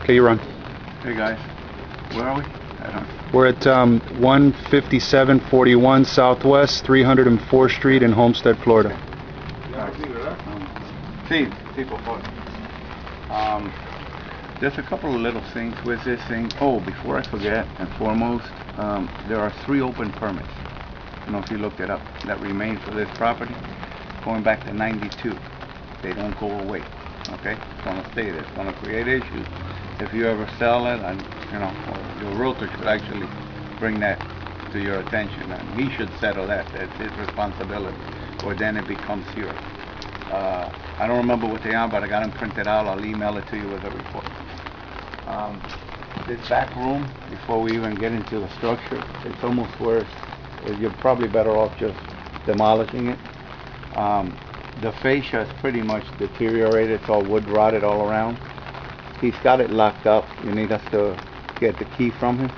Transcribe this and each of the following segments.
Okay, you run. Hey guys, where are we? I don't know. We're at 15741 Southwest 304th Street in Homestead, Florida. Sí, por favor. There's a couple of little things with this thing. Oh, before I forget, and foremost, there are 3 open permits. I don't know if you looked it up, that remain for this property, going back to '92. They don't go away. Okay, it's going to stay there. It's going to create issues. If you ever sell it, and your realtor should actually bring that to your attention, and he should settle that. That's his responsibility, or then it becomes yours. I don't remember what they are, but I got them printed out. I'll email it to you with a report. This back room, before we even get into the structure, it's almost worse. You're probably better off just demolishing it. The fascia is pretty much deteriorated. It's all wood rotted all around. He's got it locked up. You need us to get the key from him.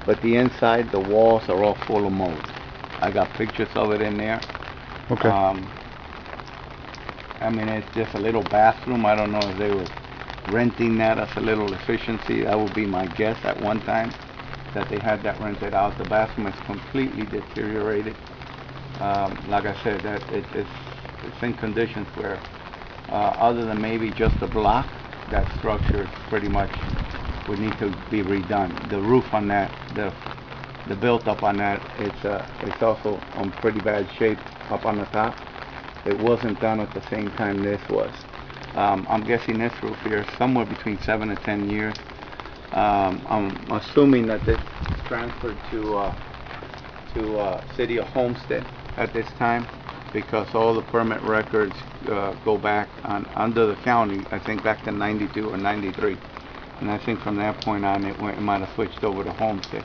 But the inside, the walls are all full of mold. I got pictures of it in there. Okay. I mean, it's just a little bathroom. I don't know if they were renting that as a little efficiency. That would be my guess at one time, that they had that rented out. The bathroom is completely deteriorated. Like I said, that it's in conditions where, other than maybe just a block, that structure pretty much would need to be redone. The roof on that, the built up on that, it's also in pretty bad shape up on the top. It wasn't done at the same time this was. I'm guessing this roof here is somewhere between 7 to 10 years. I'm assuming that this transferred to City of Homestead at this time, because all the permit records go back under the county, I think back to 92 or 93. And I think from that point on it might have switched over to Homestead.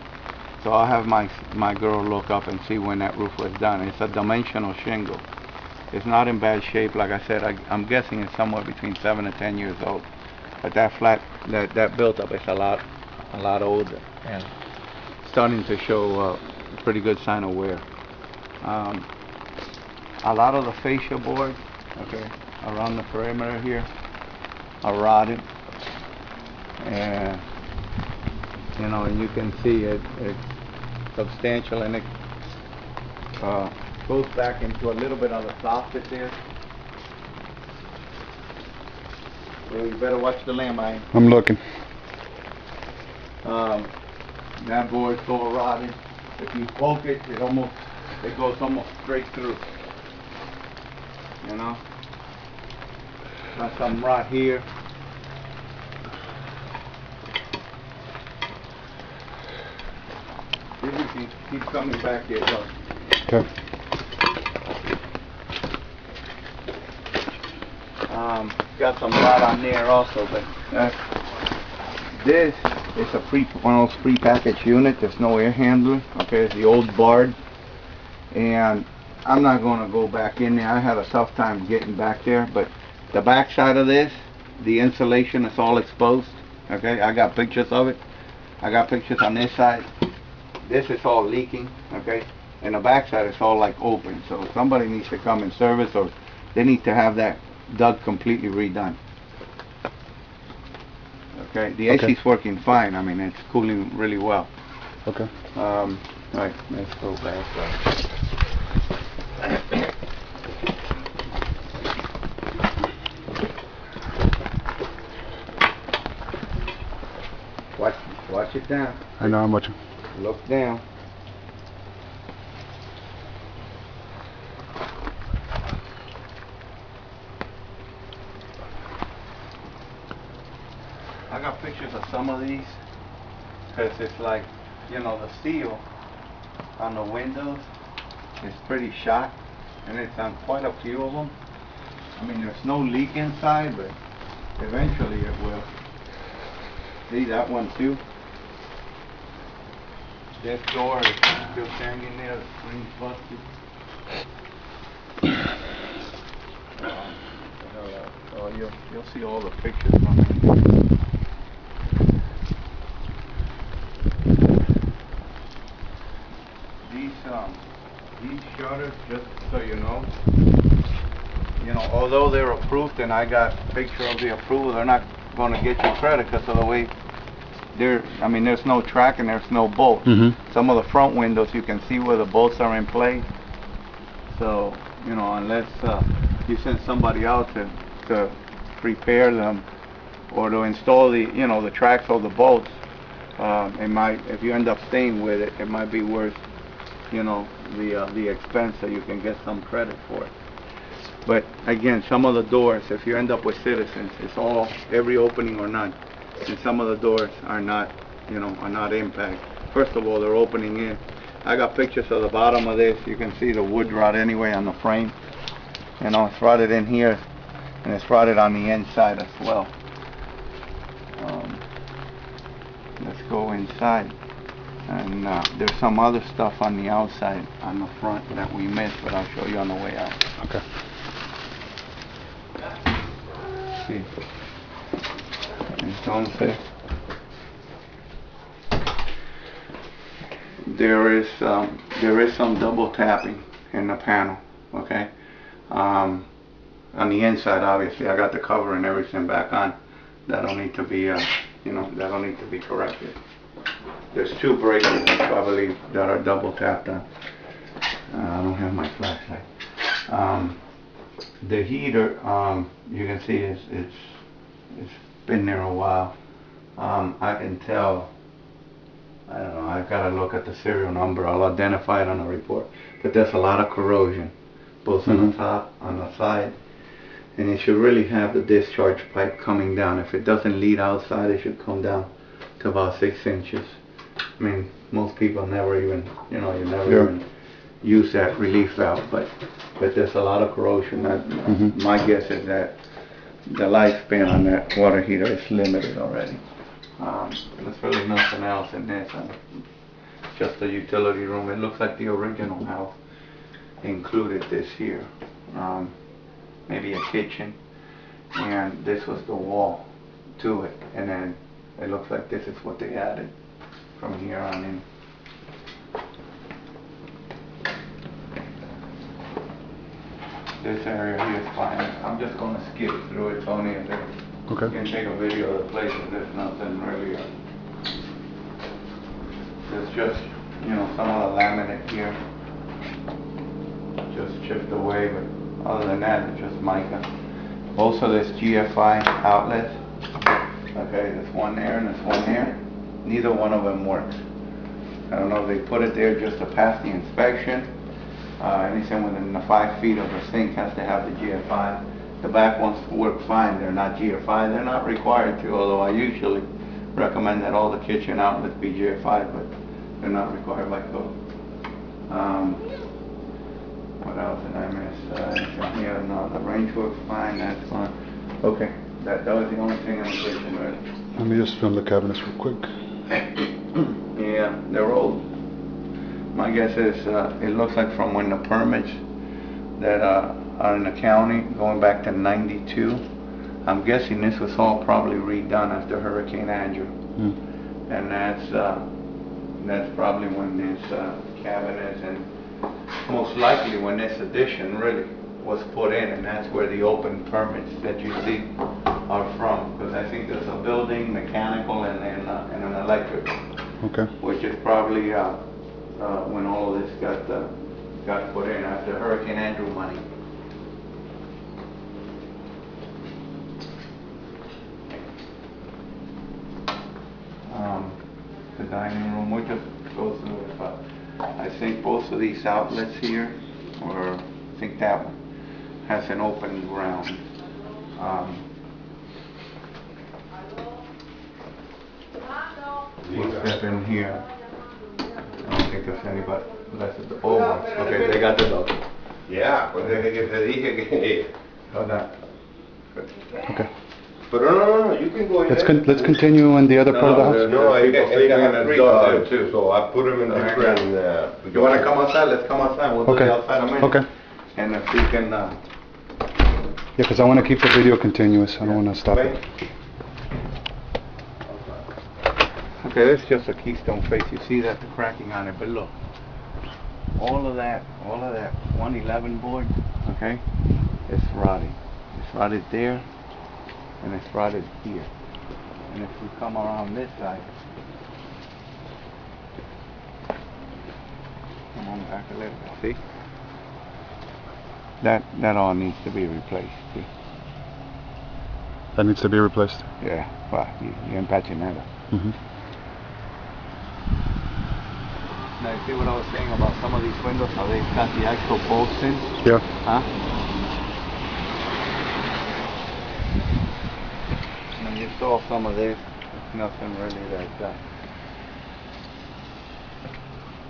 So I'll have my girl look up and see when that roof was done. It's a dimensional shingle. It's not in bad shape. Like I said, I'm guessing it's somewhere between 7 to 10 years old. But that flat, that built up is a lot older, and starting to show a pretty good sign of wear. A lot of the fascia boards, okay, around the perimeter here are rotted, and and you can see it's substantial, and it goes back into a little bit of the soffit there. So you better watch the landmine. I'm looking. That board's all rotted. If you poke it, it goes almost straight through. Got some rot here. See if you can keep coming back here. Look. Okay. Got some rot on there also, but this is one of those pre-packaged units. There's no air handler. Okay, it's the old Bard, and I'm not going to go back in there. I had a tough time getting back there, but the back side of this, the insulation is all exposed. Okay, I got pictures of it. I got pictures on this side. This is all leaking. Okay, and the back side is all like open. So somebody needs to come and service, or they need to have that dug completely redone. Okay, the AC's working fine. I mean, it's cooling really well. Okay. Right, let's go back. Watch it down. I know, I'm watching. Look down. I got pictures of some of these, because it's like, the steel on the windows is pretty shot, and it's on quite a few of them. I mean, there's no leak inside, but eventually it will. See that one too? This door is still standing there, the screen's busted. You'll see all the pictures from it. These shutters, just so you know, although they're approved and I got a picture of the approval, they're not going to get you credit because of the way I mean, there's no track and there's no bolt. Some of the front windows, you can see where the bolts are in place. So, you know, unless you send somebody out to repair them or to install the, you know, the tracks or the bolts, it might, if you end up staying with it, it might be worth, you know, the expense, so you can get some credit for it. But again, some of the doors, if you end up with Citizens, it's all, every opening or none. And some of the doors are not, you know, are not impact. First of all, they're opening in. I got pictures of the bottom of this. You can see the wood rot anyway on the frame. You know, it's rotted in here, and it's rotted on the inside as well. Let's go inside. And there's some other stuff on the outside, on the front, that we missed, but I'll show you on the way out. Okay. See. Entonces, there is some double tapping in the panel, okay? On the inside, obviously, I got the cover and everything back on. That'll need to be, you know, that'll need to be corrected. There's two breakers, I believe, that are double tapped on. I don't have my flashlight. The heater, you can see it's been there a while. I can tell, I don't know, I've got to look at the serial number. I'll identify it on the report. But there's a lot of corrosion, both on the top, on the side. And it should really have the discharge pipe coming down. If it doesn't lead outside, it should come down to about 6 inches. I mean, most people never even, you know, you never even use that relief valve, but there's a lot of corrosion. My guess is that the lifespan on that water heater is limited already. There's really nothing else in this. Just a utility room. It looks like the original house included this here. Maybe a kitchen, and this was the wall to it, and then it looks like this is what they added from here on in. This area here is fine. I'm just going to skip through it, Tony, and then you can take a video of the place. There's nothing really. There's just, you know, some of the laminate here just chipped away, but other than that, it's just mica. Also, there's GFI outlets. Okay, there's one there and there's one there. Neither one of them works. I don't know if they put it there just to pass the inspection. Anything within the 5 feet of the sink has to have the GFI. The back ones work fine. They're not GFI. They're not required to, although I usually recommend that all the kitchen outlets be GFI, but they're not required by code. What else did I miss? Yeah, no, the range works fine. That's fine. Okay, that was the only thing in the kitchen, really. Let me just film the cabinets real quick. Yeah, they're old. My guess is it looks like from when the permits that are in the county going back to '92. I'm guessing this was all probably redone after Hurricane Andrew, and that's probably when this cabinets and most likely when this addition really was put in, and that's where the open permits that you see are from, because I think there's a building, mechanical, and an electric, which is probably when all of this got put in after Hurricane Andrew money. The dining room, we just go through it, but I think both of these outlets here, or I think that one, has an open ground. We'll step in here. I don't think there's anybody. That's the old ones. Okay, they got the dog. Yeah, pues desde que te dije que... Hold on. Okay. But no, you can go ahead. Let's continue in the other part of the house. No, I got a dog too, so I put him in the crib. You want to come outside? Let's come outside. We'll do the outside a minute. Okay. And if we can... Yeah, because I want to keep the video continuous. I don't want to stop it. Okay, this is just a keystone face. You see that, the cracking on it, but look. All of that 111 board, okay, it's rotting. It's rotted there, and it's rotted here. And if we come around this side, come on back a little bit, see? That all needs to be replaced, see? That needs to be replaced. Yeah, well, you ain't patching that up. Mm-hmm. Now, you see what I was saying about some of these windows, how they've got the actual bolts in? Yeah. Huh? When you saw some of this, it's nothing really that,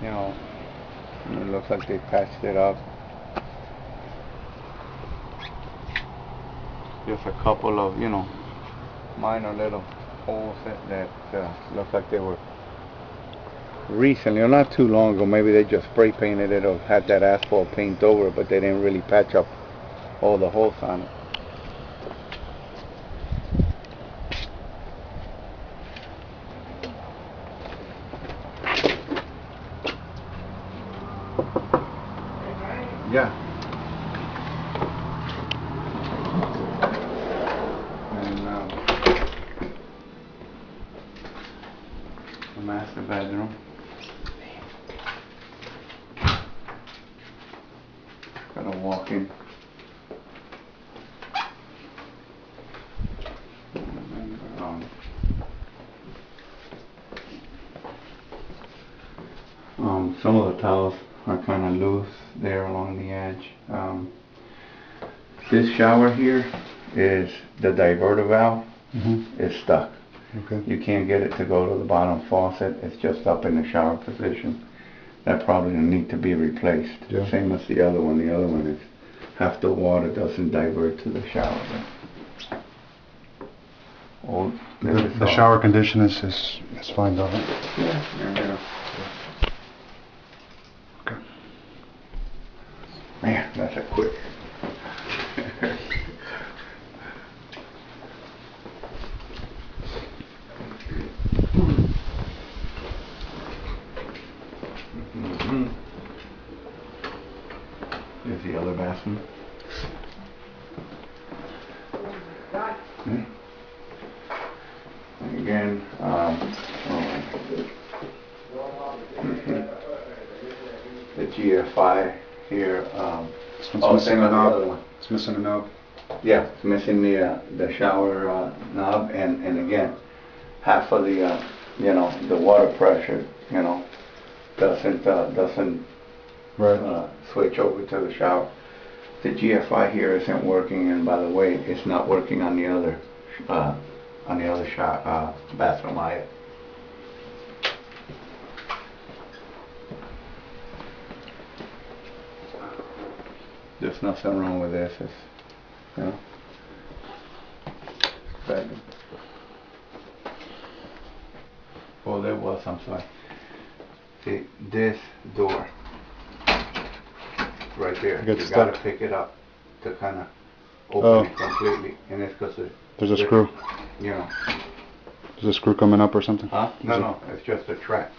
you know, it looks like they patched it up. Just a couple of, you know, minor little holes that look like they were recently, or not too long ago. Maybe they just spray painted it or had that asphalt paint over it, but they didn't really patch up all the holes on it. Yeah. And the master bedroom. Got a walk-in. Some of the tiles are kind of loose there along the edge. This shower here is the diverter valve. Mm-hmm. Is stuck. Okay. You can't get it to go to the bottom faucet. It's just up in the shower position. That probably will need to be replaced. Yeah. Same as the other one. The other one is half the water doesn't divert to the shower. Oh, The shower condition is fine, though. Right? Yeah. Okay. Man, that's a quick. There's the other bathroom. And again, the GFI here. This one's missing a the other knob. one. It's missing a knob. Yeah, it's missing the shower knob, and again, half of the you know, the water pressure, you know, doesn't Right. switch over to the shower. The GFI here isn't working, and by the way, it's not working on the other shower bathroom either. There's nothing wrong with this. It's, you know, bedroom. Oh, there was, I'm sorry. See, this door, right there, It gets you gotta stuck. pick it up to kind of open it completely, and it's because There's a screw. you know. Is a screw coming up or something? Huh? Is No, it- no, it's just a track.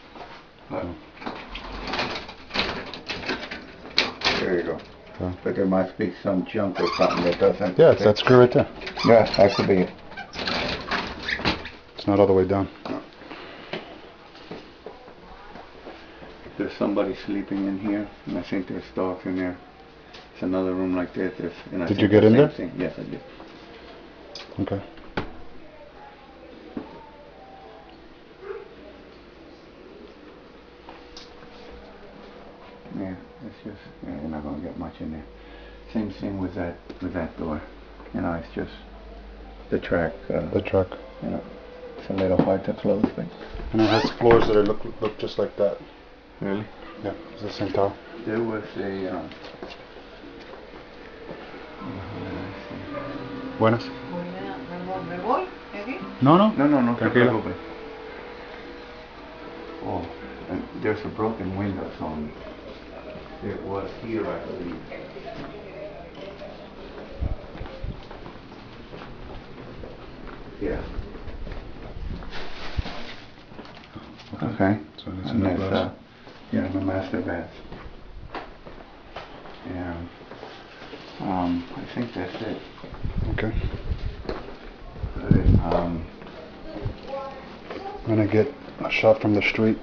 Look. There you go. Okay. But there must be some junk or something that doesn't. Yeah, it's that screw right there. Yeah, that could be it. It's not all the way down. There's somebody sleeping in here, and I think there's dogs in there. It's another room like this. And I Did think you get the in same there? thing. Yes, I did. Okay. Yeah, it's just, yeah, you're not gonna get much in there. Same thing with that door. You know, it's just the track. The truck. You know, it's a little hard to close, but. And it has floors that look just like that. Really? Yeah, it's the same tile. There was a. Buenas. ¿Me voy? ¿Aquí? No, no. No, Tranquila. preocupe. Oh, and there's a broken window, so it was here, I believe. Yeah. Okay. So it's And in the that's, glass. yeah, the master bath. And I think that's it. Okay. I'm gonna get a shot from the street.